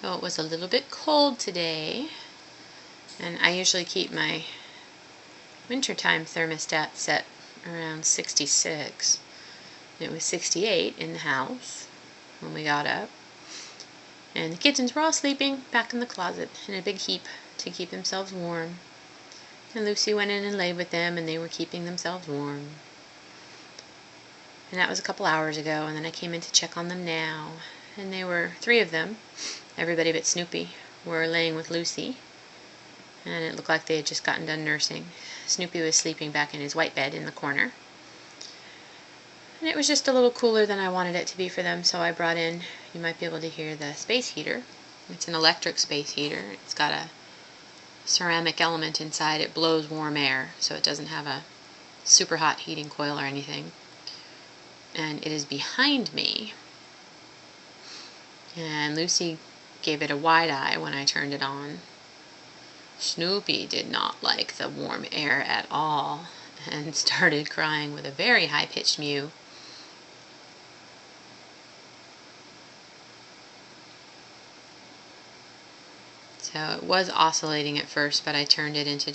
So it was a little bit cold today, and I usually keep my wintertime thermostat set around 66. It was 68 in the house when we got up, and the kittens were all sleeping back in the closet in a big heap to keep themselves warm. And Lucy went in and laid with them, and they were keeping themselves warm. And that was a couple hours ago, and then I came in to check on them now, and they were 3 of them. Everybody but Snoopy were laying with Lucy, and it looked like they had just gotten done nursing. Snoopy was sleeping back in his white bed in the corner. And it was just a little cooler than I wanted it to be for them, so I brought in, you might be able to hear the space heater. It's an electric space heater. It's got a ceramic element inside. It blows warm air, so it doesn't have a super hot heating coil or anything. And it is behind me. And Lucy gave it a wide eye when I turned it on. Snoopy did not like the warm air at all and started crying with a very high-pitched mew. So it was oscillating at first, but I turned it into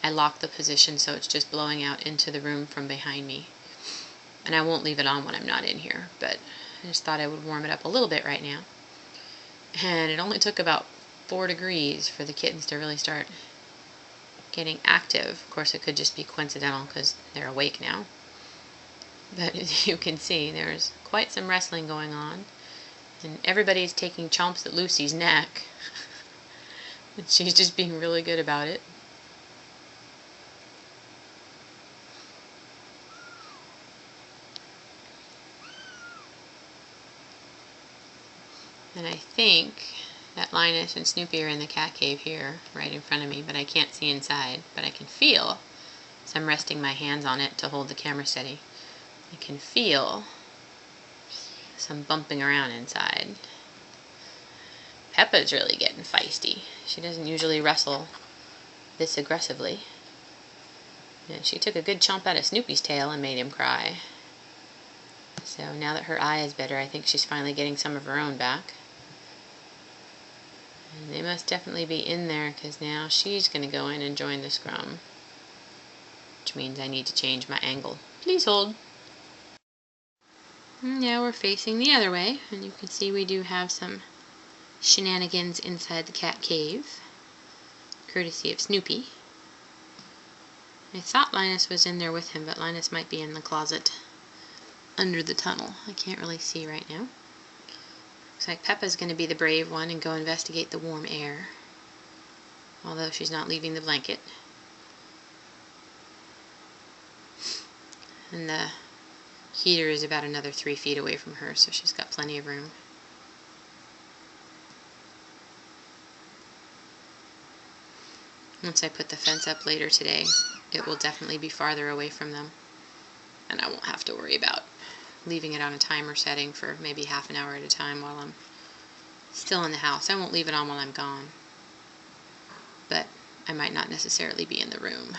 I locked the position so it's just blowing out into the room from behind me. And I won't leave it on when I'm not in here, but I just thought I would warm it up a little bit right now. And it only took about 4 degrees for the kittens to really start getting active. Of course, it could just be coincidental because they're awake now. But as you can see, there's quite some wrestling going on. And everybody's taking chomps at Lucy's neck. And she's just being really good about it. And I think that Linus and Snoopy are in the cat cave here, right in front of me, but I can't see inside. But I can feel, as I'm resting my hands on it to hold the camera steady, I can feel some bumping around inside. Peppa's really getting feisty. She doesn't usually wrestle this aggressively. And she took a good chomp out of Snoopy's tail and made him cry. So now that her eye is better, I think she's finally getting some of her own back. And they must definitely be in there, because now she's going to go in and join the scrum. Which means I need to change my angle. Please hold. And now we're facing the other way, and you can see we do have some shenanigans inside the cat cave, courtesy of Snoopy. I thought Linus was in there with him, but Linus might be in the closet under the tunnel. I can't really see right now. Looks like Peppa's going to be the brave one and go investigate the warm air, although she's not leaving the blanket. And the heater is about another 3 feet away from her, so she's got plenty of room. Once I put the fence up later today, it will definitely be farther away from them, and I won't have to worry about leaving it on a timer setting for maybe half an hour at a time while I'm still in the house. I won't leave it on while I'm gone, but I might not necessarily be in the room.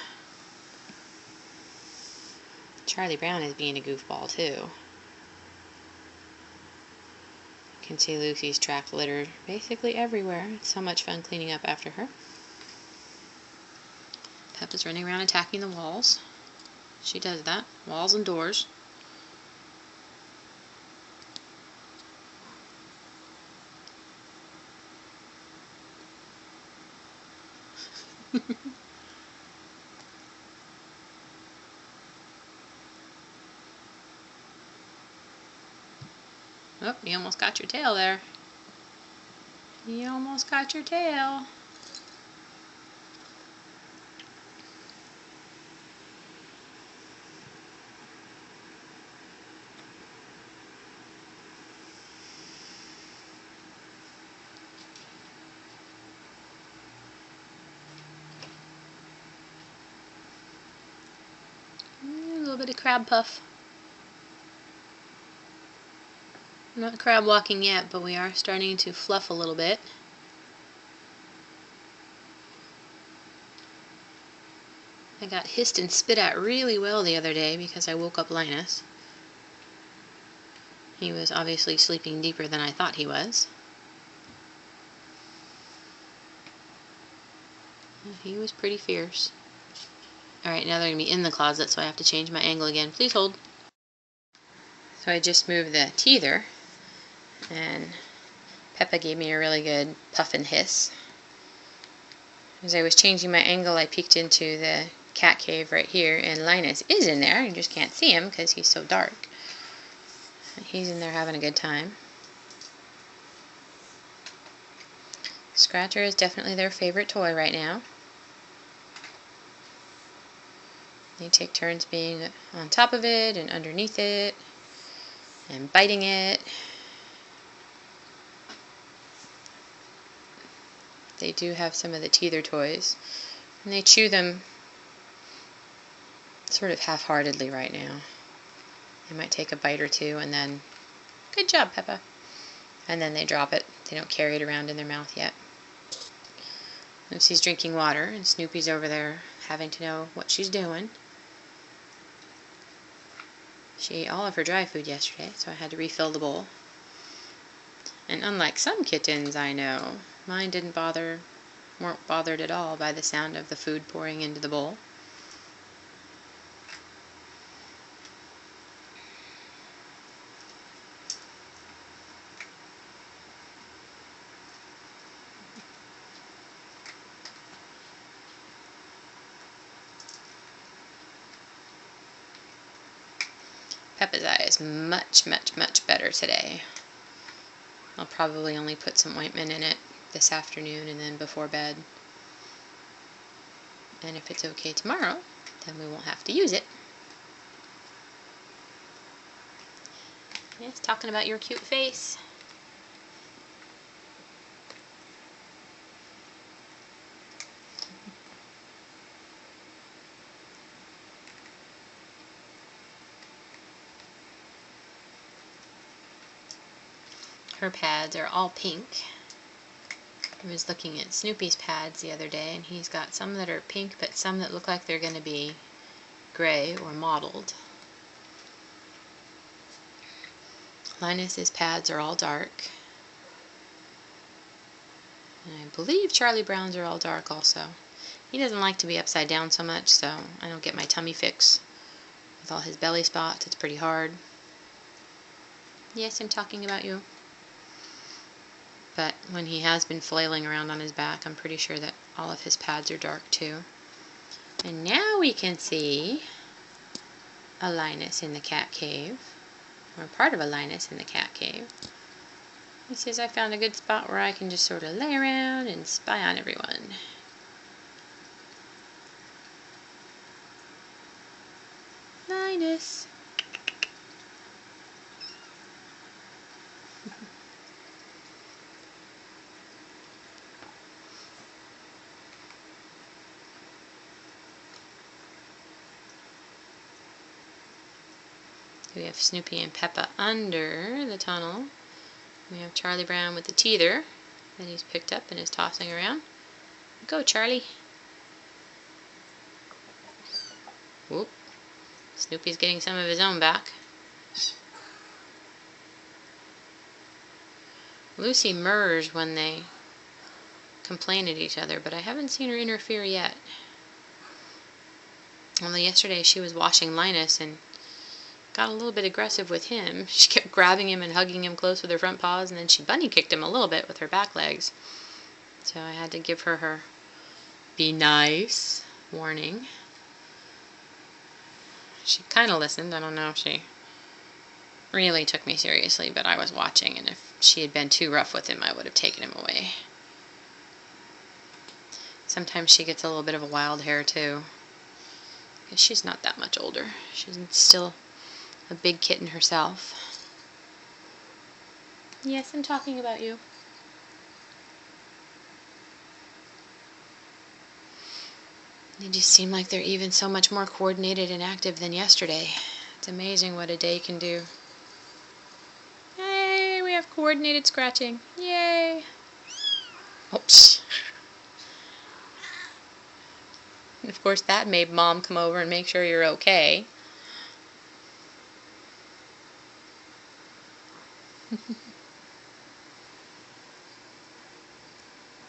Charlie Brown is being a goofball too. You can see Lucy's tracked litter basically everywhere. It's so much fun cleaning up after her. Peppa's running around attacking the walls. She does that. Walls and doors. Oh, you almost got your tail there. You almost got your tail. A little bit of crab puff. Not crab walking yet, but we are starting to fluff a little bit. I got hissed and spit at really well the other day because I woke up Linus. He was obviously sleeping deeper than I thought he was. He was pretty fierce. Alright, now they're going to be in the closet, so I have to change my angle again. Please hold. So I just moved the teether, and Peppa gave me a really good puff and hiss. As I was changing my angle, I peeked into the cat cave right here, and Linus is in there. You just can't see him because he's so dark. He's in there having a good time. Scratcher is definitely their favorite toy right now. They take turns being on top of it and underneath it and biting it. They do have some of the teether toys, and they chew them sort of half-heartedly right now. They might take a bite or two and then, good job, Peppa, and then they drop it. They don't carry it around in their mouth yet. Lucy's drinking water, and Snoopy's over there having to know what she's doing. She ate all of her dry food yesterday, so I had to refill the bowl. And unlike some kittens I know, mine weren't bothered at all by the sound of the food pouring into the bowl. Peppa's eye is much, much, much better today. I'll probably only put some ointment in it this afternoon and then before bed. And if it's okay tomorrow, then we won't have to use it. Yes, talking about your cute face. Her pads are all pink. I was looking at Snoopy's pads the other day, and he's got some that are pink, but some that look like they're going to be gray or mottled. Linus's pads are all dark. And I believe Charlie Brown's are all dark also. He doesn't like to be upside down so much, so I don't get my tummy fix with all his belly spots. It's pretty hard. Yes, I'm talking about you. But when he has been flailing around on his back, I'm pretty sure that all of his pads are dark too. And now we can see a Linus in the cat cave, or part of a Linus in the cat cave. He says, I found a good spot where I can just sort of lay around and spy on everyone. Linus. We have Snoopy and Peppa under the tunnel. We have Charlie Brown with the teether that he's picked up and is tossing around. Go, Charlie. Whoop. Snoopy's getting some of his own back. Lucy murs when they complain at each other, but I haven't seen her interfere yet. Only yesterday she was washing Linus and got a little bit aggressive with him. She kept grabbing him and hugging him close with her front paws, and then she bunny kicked him a little bit with her back legs. So I had to give her be nice warning. She kind of listened. I don't know if she really took me seriously, but I was watching, and if she had been too rough with him, I would have taken him away. Sometimes she gets a little bit of a wild hair too, because she's not that much older. She's still a big kitten herself. Yes, I'm talking about you. They just seem like they're even so much more coordinated and active than yesterday. It's amazing what a day can do. Yay, we have coordinated scratching. Yay. Oops. And of course that made Mom come over and make sure you're okay.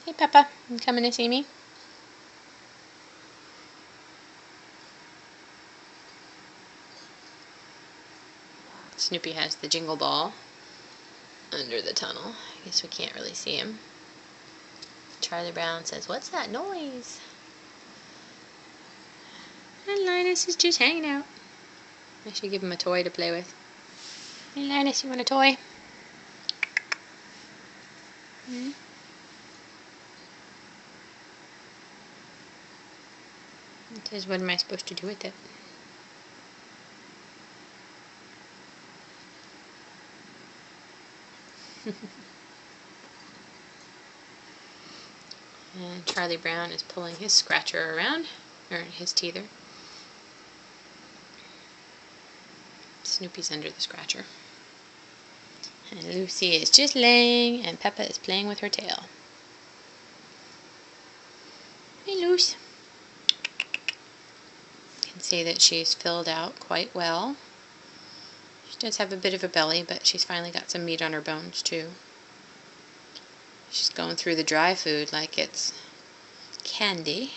Hey Peppa, you coming to see me? Snoopy has the jingle ball under the tunnel. I guess we can't really see him. Charlie Brown says, "What's that noise?" And Linus is just hanging out. I should give him a toy to play with. Hey Linus, you want a toy? Hmm? It says, what am I supposed to do with it? And Charlie Brown is pulling his scratcher around, or his teether. Snoopy's under the scratcher. And Lucy is just laying, and Peppa is playing with her tail. Hey Luce. You can see that she's filled out quite well. She does have a bit of a belly, but she's finally got some meat on her bones too. She's going through the dry food like it's candy.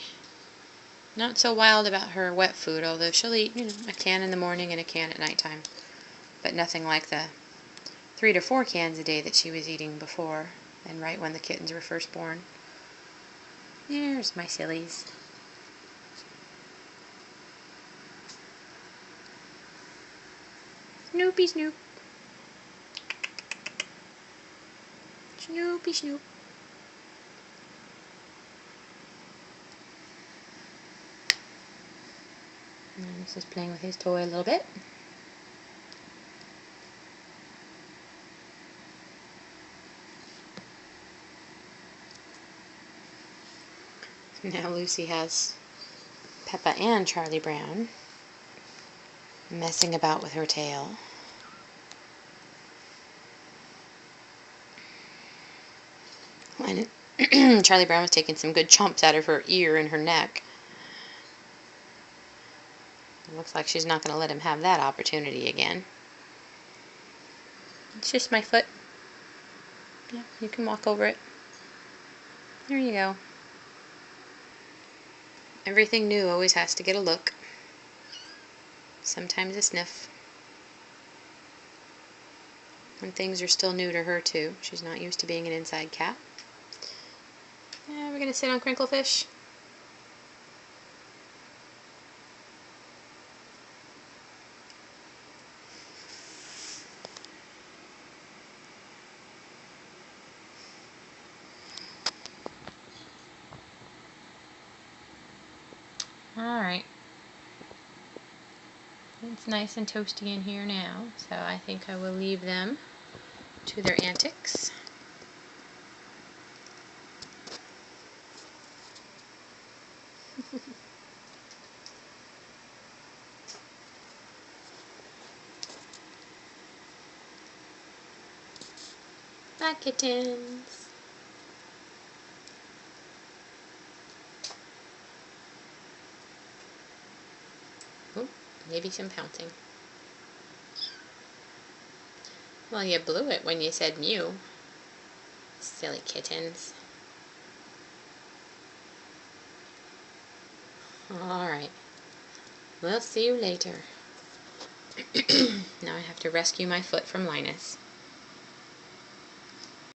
Not so wild about her wet food, although she'll eat, a can in the morning and a can at nighttime. But nothing like the 3 to 4 cans a day that she was eating before, and right when the kittens were first born. There's my sillies. Snoopy Snoop. Snoopy Snoop. Linus is playing with his toy a little bit. Now Lucy has Peppa and Charlie Brown messing about with her tail. And Charlie Brown was taking some good chomps out of her ear and her neck. It looks like she's not going to let him have that opportunity again. It's just my foot. Yeah, you can walk over it. There you go. Everything new always has to get a look. Sometimes a sniff. And things are still new to her too. She's not used to being an inside cat. Yeah, we're going to sit on Crinklefish. Alright. It's nice and toasty in here now, so I think I will leave them to their antics. Bye, kittens. Oh, maybe some pouncing. Well, you blew it when you said mew. Silly kittens. Alright. We'll see you later. Now I have to rescue my foot from Linus.